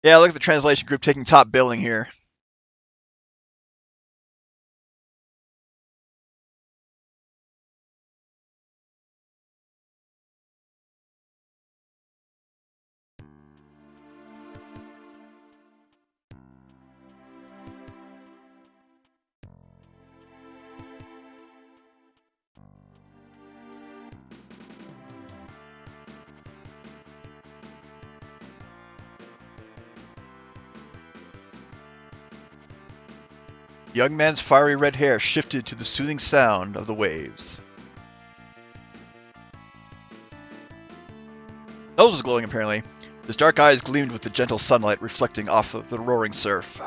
Yeah, look at the translation group taking top billing here. The young man's fiery red hair shifted to the soothing sound of the waves. Nose was glowing, apparently. His dark eyes gleamed with the gentle sunlight reflecting off of the roaring surf.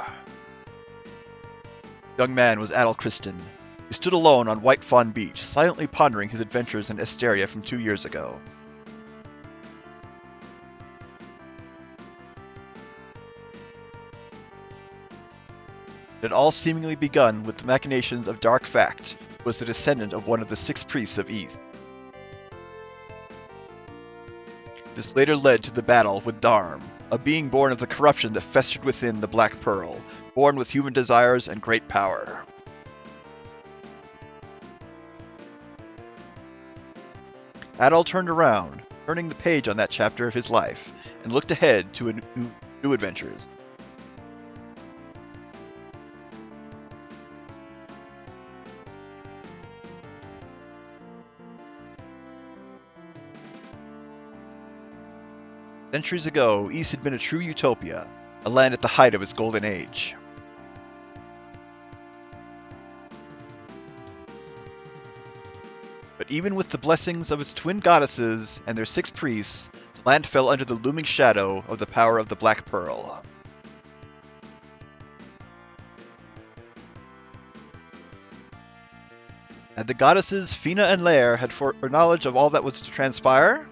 The young man was Adol Kristen. He stood alone on White Fawn Beach, silently pondering his adventures in Esteria from 2 years ago. It had all seemingly begun with the machinations of Dark Fact, who was the descendant of one of the 6 priests of Eth. This later led to the battle with Dharm, a being born of the corruption that festered within the Black Pearl, born with human desires and great power. Adol turned around, turning the page on that chapter of his life, and looked ahead to new adventures. Centuries ago, East had been a true utopia, a land at the height of its golden age. But even with the blessings of its twin goddesses and their 6 priests, the land fell under the looming shadow of the power of the Black Pearl. Had the goddesses Fina and Lair had foreknowledge of all that was to transpire?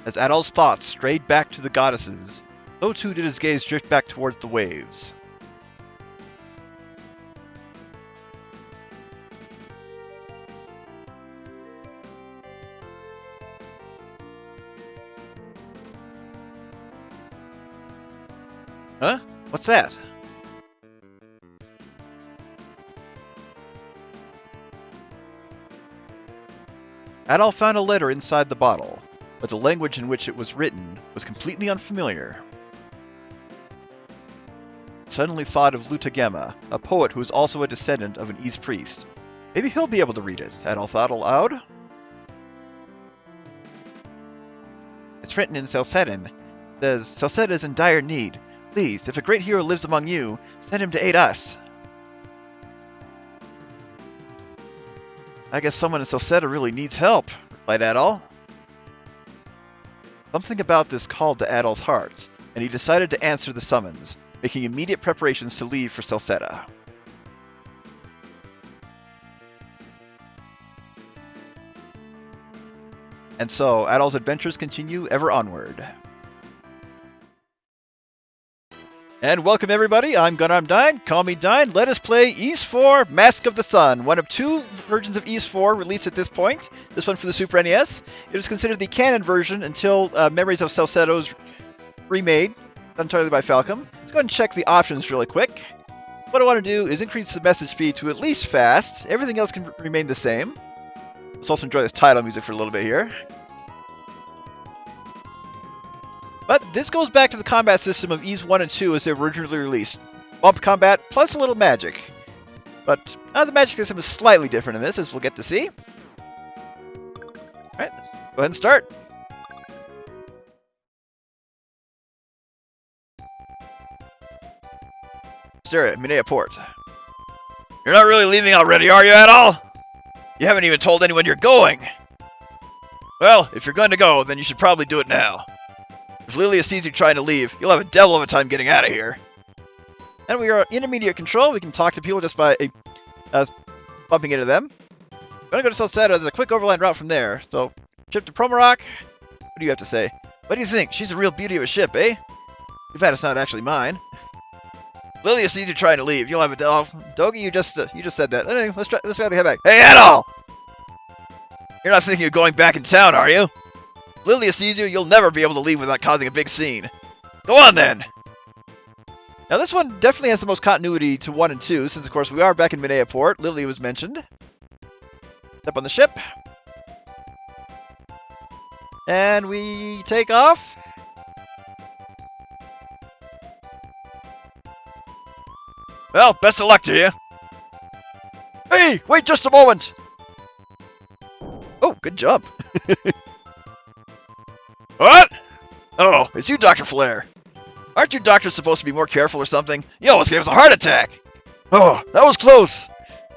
As Adol's thoughts strayed back to the goddesses, so too did his gaze drift back towards the waves. Huh? What's that? Adol found a letter inside the bottle, but the language in which it was written was completely unfamiliar. He suddenly thought of Lutagema, a poet who was also a descendant of an East priest. Maybe he'll be able to read it, Adol thought aloud. It's written in Selsedin. It says, Selseda is in dire need. Please, if a great hero lives among you, send him to aid us. I guess someone in Selseda really needs help, replied Adol. Something about this called to Adol's heart, and he decided to answer the summons, making immediate preparations to leave for Selseda. And so, Adol's adventures continue ever onward. And welcome everybody, I'm Gunarm Dine, call me Dine. Let us play Ys 4 Mask of the Sun, one of 2 versions of Ys 4 released at this point. This one for the Super NES. It is considered the canon version until Memories of Salcedo was remade, done entirely by Falcom. Let's go ahead and check the options really quick. What I want to do is increase the message speed to at least fast. Everything else can remain the same. Let's also enjoy this title music for a little bit here. But this goes back to the combat system of Ys 1 and 2 as they were originally released. Bump combat plus a little magic. But the magic system is slightly different in this, as we'll get to see. Alright, let's go ahead and start. Esteria, Minea Port. You're not really leaving already, are you, Adol? You haven't even told anyone you're going. Well, if you're going to go, then you should probably do it now. If Lilia sees you trying to leave, you'll have a devil of a time getting out of here. And we are in immediate control. We can talk to people just by bumping into them. I'm going to go to Salcedo. There's a quick overland route from there. So, ship to Promalock. What do you have to say? What do you think? She's a real beauty of a ship, eh? Too bad it's not actually mine. Lilia sees you trying to leave. You'll have a Dogi. You just said that. Anyway, let's try to head back. Hey, Adol! You're not thinking of going back in town, are you? Lilia sees you. You'll never be able to leave without causing a big scene. Go on then. Now this one definitely has the most continuity to 1 and 2, since of course we are back in Minea Port. Lilia was mentioned. Step on the ship. And we take off. Well, best of luck to you. Hey, wait just a moment. Oh, good jump. What? Oh, it's you, Dr. Flare. Aren't you doctors supposed to be more careful or something? You almost gave us a heart attack. Oh, that was close.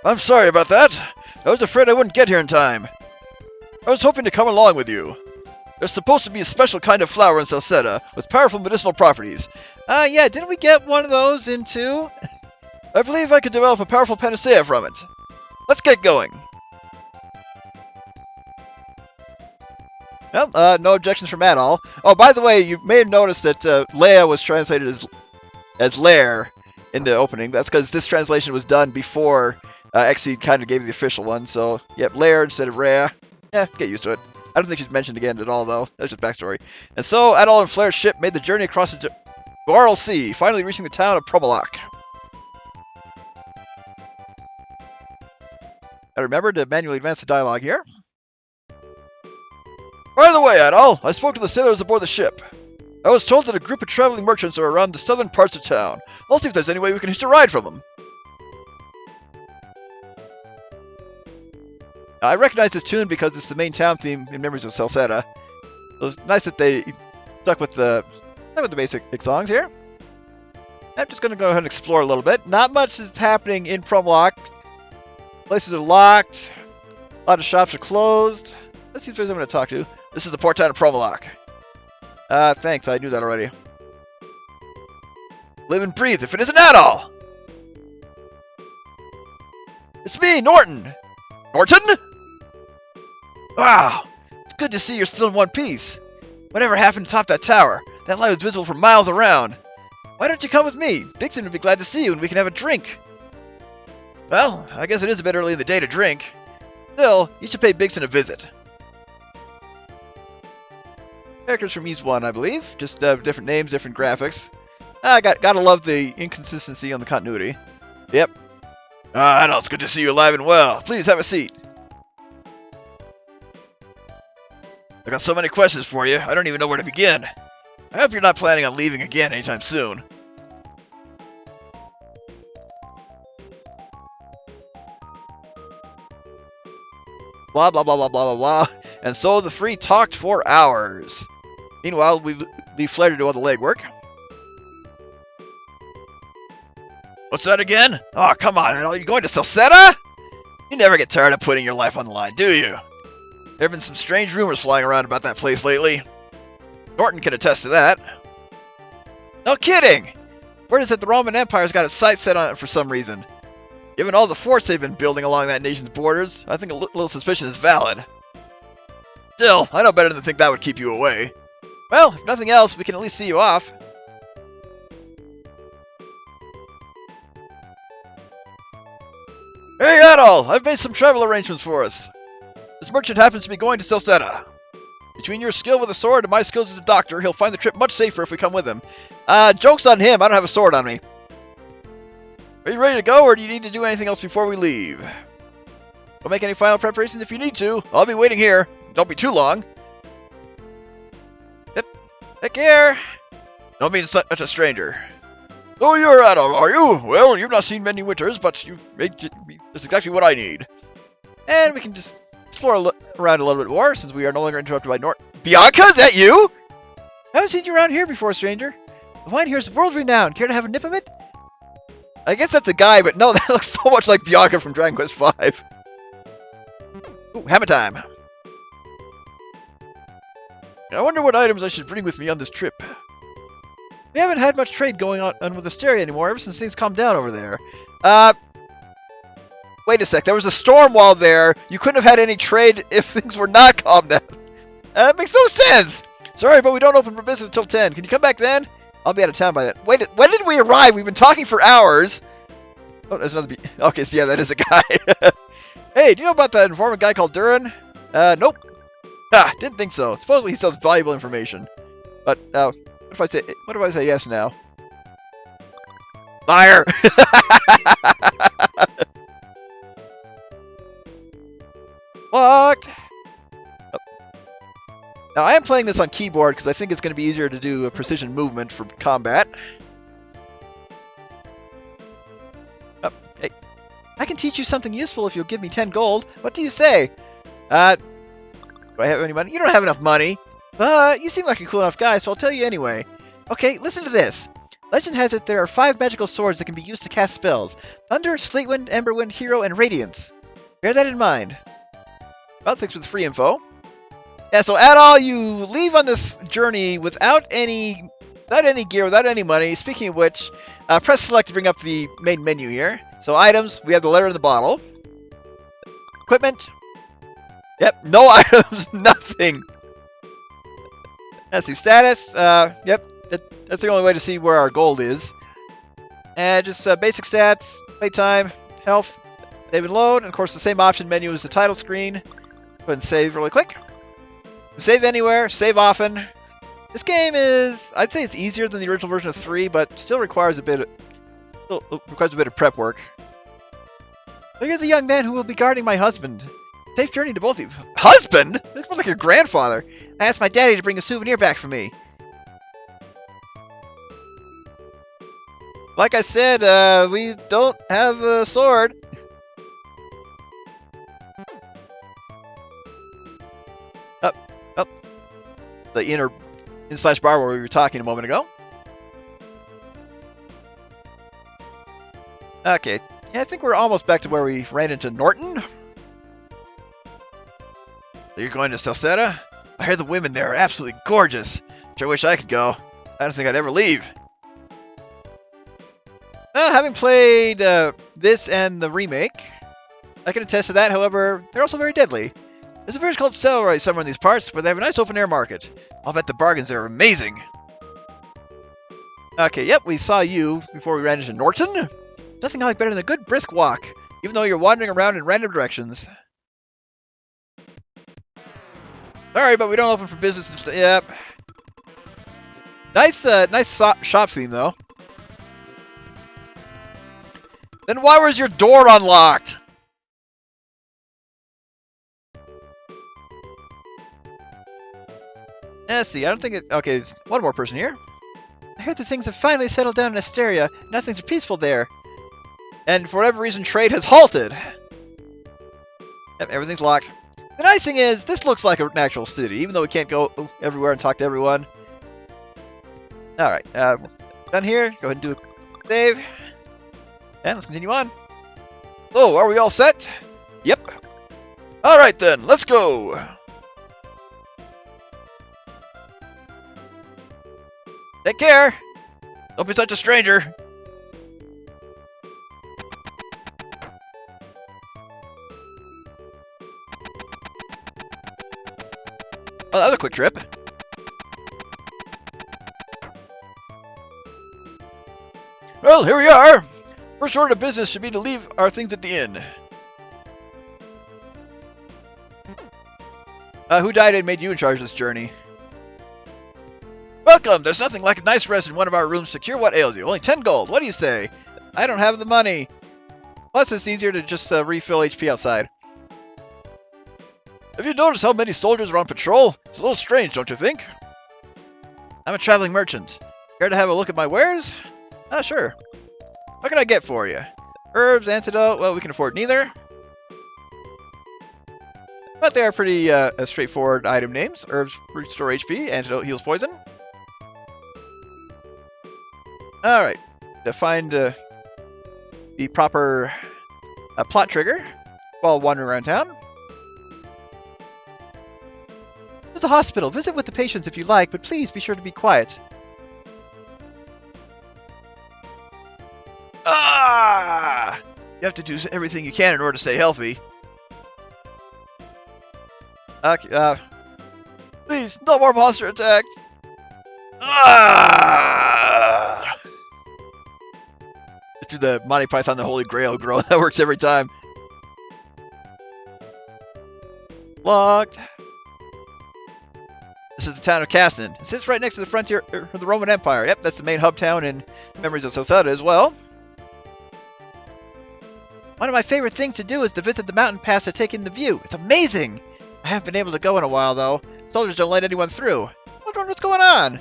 I'm sorry about that. I was afraid I wouldn't get here in time. I was hoping to come along with you. There's supposed to be a special kind of flower in Salsetta with powerful medicinal properties. Yeah, didn't we get one of those in 2? I believe I could develop a powerful panacea from it. Let's get going. Well, no objections from Adol. Oh, by the way, you may have noticed that Leia was translated as Lair in the opening. That's because this translation was done before Exceed kind of gave the official one. So, yep, Lair instead of Rhea. Yeah, get used to it. I don't think she's mentioned again at all, though. That's just backstory. And so, Adol and Flair's ship made the journey across the Goral Sea, finally reaching the town of Promalock. Now remember to manually advance the dialogue here. By the way, Adol, I spoke to the sailors aboard the ship. I was told that a group of traveling merchants are around the southern parts of town. I'll see if there's any way we can hitch a ride from them. I recognize this tune because it's the main town theme in Memories of Salsetta. So it's nice that they stuck with the basic songs here. I'm just going to go ahead and explore a little bit. Not much is happening in Promalock. Places are locked. A lot of shops are closed. Let's see if there's anyone to talk to. This is the port town of Promalock. Thanks, I knew that already. Live and breathe if it isn't Adol! It's me, Norton! Norton? Wow, it's good to see you're still in one piece. Whatever happened to top that tower? That light was visible for miles around. Why don't you come with me? Bigson would be glad to see you and we can have a drink. Well, I guess it is a bit early in the day to drink. Still, you should pay Bigson a visit. Characters from East 1, I believe. Just different names, different graphics. Gotta love the inconsistency on the continuity. Yep. Adol, it's good to see you alive and well. Please have a seat. I got so many questions for you, I don't even know where to begin. I hope you're not planning on leaving again anytime soon. Blah, blah, blah, blah, blah, blah, blah. And so the three talked for hours. Meanwhile, we leave Flair to do all the legwork. What's that again? Oh, come on, Adol. Are you going to Salsetta? You never get tired of putting your life on the line, do you? There have been some strange rumors flying around about that place lately. Norton can attest to that. No kidding! Word is that the Roman Empire's got its sights set on it for some reason. Given all the force they've been building along that nation's borders, I think a little suspicion is valid. Still, I know better than to think that would keep you away. Well, if nothing else, we can at least see you off. Hey, Adol! I've made some travel arrangements for us. This merchant happens to be going to Salsetta. Between your skill with a sword and my skills as a doctor, he'll find the trip much safer if we come with him. Joke's on him, I don't have a sword on me. Are you ready to go, or do you need to do anything else before we leave? We'll make any final preparations if you need to. I'll be waiting here. Don't be too long. Yep. Take care. Don't mean such a stranger. So you're Adol, are you? Well, you've not seen many winters, but you made just exactly what I need. And we can just explore around a little bit more, since we are no longer interrupted by Norton. Bianca, is that you? I haven't seen you around here before, stranger. The wine here is world-renowned. Care to have a nip of it? I guess that's a guy, but no, that looks so much like Bianca from Dragon Quest V. Ooh, hammer time. I wonder what items I should bring with me on this trip. We haven't had much trade going on with Asteria anymore ever since things calmed down over there. Wait a sec, there was a storm while there. You couldn't have had any trade if things were not calmed down. That makes no sense. Sorry, but we don't open for business until 10. Can you come back then? I'll be out of town by then. Wait, when did we arrive? We've been talking for hours. Oh, there's another okay, so yeah, that is a guy. Hey, do you know about that informant guy called Duran? Nope. Ah, didn't think so. Supposedly he sells valuable information. But, what if I say yes now? Liar! Locked! Oh. Now, I am playing this on keyboard because I think it's going to be easier to do a precision movement for combat. Oh, hey. I can teach you something useful if you'll give me 10 gold. What do you say? Do I have any money? You don't have enough money. But you seem like a cool enough guy, so I'll tell you anyway. Okay, listen to this. Legend has it there are 5 magical swords that can be used to cast spells. Thunder, Sleetwind, Emberwind, Hero, and Radiance. Bear that in mind. Well, thanks for the free info. Yeah, so Adol, you leave on this journey without any gear, without any money. Speaking of which, press select to bring up the main menu here. So items, we have the letter in the bottle. Equipment. Yep, no items, nothing. Let's see, status. Yep, that's the only way to see where our gold is. And just basic stats, playtime, health, save and load. And of course, the same option menu as the title screen. Go ahead and save really quick. Save anywhere, save often. This game is, I'd say it's easier than the original version of 3, but still requires a bit of prep work. So you're the young man who will be guarding my husband. Safe journey to both of you. Husband? That's more like your grandfather. I asked my daddy to bring a souvenir back for me. Like I said, we don't have a sword. Up. The in/bar where we were talking a moment ago. Okay. Yeah, I think we're almost back to where we ran into Norton. So you're going to Salsetta? I hear the women there are absolutely gorgeous. Sure wish I could go. I don't think I'd ever leave. Having played this and the remake, I can attest to that. However, they're also very deadly. There's a village called Celery somewhere in these parts, where they have a nice open-air market. I'll bet the bargains there are amazing. Okay, yep, we saw you before we ran into Norton. Nothing I like better than a good brisk walk, even though you're wandering around in random directions. Sorry, but we don't open for business. Yep. Nice shop theme, though. Then why was your door unlocked? Let's see, I don't think it... Okay, there's one more person here. I heard that things have finally settled down in Asteria. Now things are peaceful there. And for whatever reason, trade has halted. Yep, everything's locked. The nice thing is, this looks like an actual city, even though we can't go everywhere and talk to everyone. Alright, done here. Go ahead and do a save. And let's continue on. Oh, are we all set? Yep. Alright then, let's go! Take care! Don't be such a stranger! Oh, that was a quick trip. Well, here we are! First order of business should be to leave our things at the inn. Who died and made you in charge of this journey? Welcome! There's nothing like a nice rest in one of our rooms to cure what ails you. Only 10 gold. What do you say? I don't have the money. Plus, it's easier to just refill HP outside. Have you noticed how many soldiers are on patrol? It's a little strange, don't you think? I'm a traveling merchant. Care to have a look at my wares? Ah, sure. What can I get for you? Herbs, antidote, well, we can afford neither. But they are pretty straightforward item names. Herbs restore HP, antidote heals poison. Alright, to find the proper plot trigger while wandering around town. To the hospital. Visit with the patients if you like, but please be sure to be quiet. Ah! You have to do everything you can in order to stay healthy. Please, no more monster attacks! Ah! Let's do the Monty Python the Holy Grail grow. That works every time. Locked. This is the town of Caston. It sits right next to the frontier of the Roman Empire. Yep, that's the main hub town in Memories of Sosada as well. One of my favorite things to do is to visit the mountain pass to take in the view. It's amazing! I haven't been able to go in a while, though. Soldiers don't let anyone through. I wonder what's going on.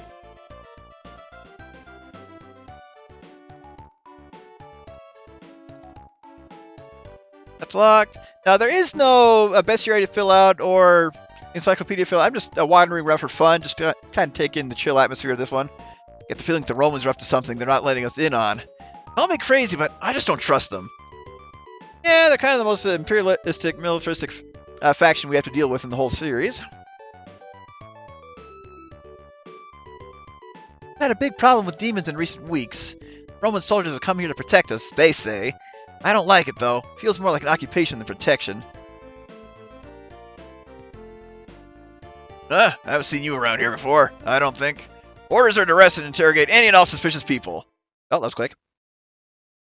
That's locked. Now, there is no bestiary to fill out or encyclopedia to fill out. I'm just wandering around for fun, just to kind of take in the chill atmosphere of this one. Get the feeling the Romans are up to something they're not letting us in on. Call me crazy, but I just don't trust them. Yeah, they're kind of the most imperialistic, militaristic faction we have to deal with in the whole series. I've had a big problem with demons in recent weeks. Roman soldiers have come here to protect us, they say. I don't like it, though. Feels more like an occupation than protection. I haven't seen you around here before, I don't think. Orders are to arrest and interrogate any and all suspicious people. Oh, that was quick.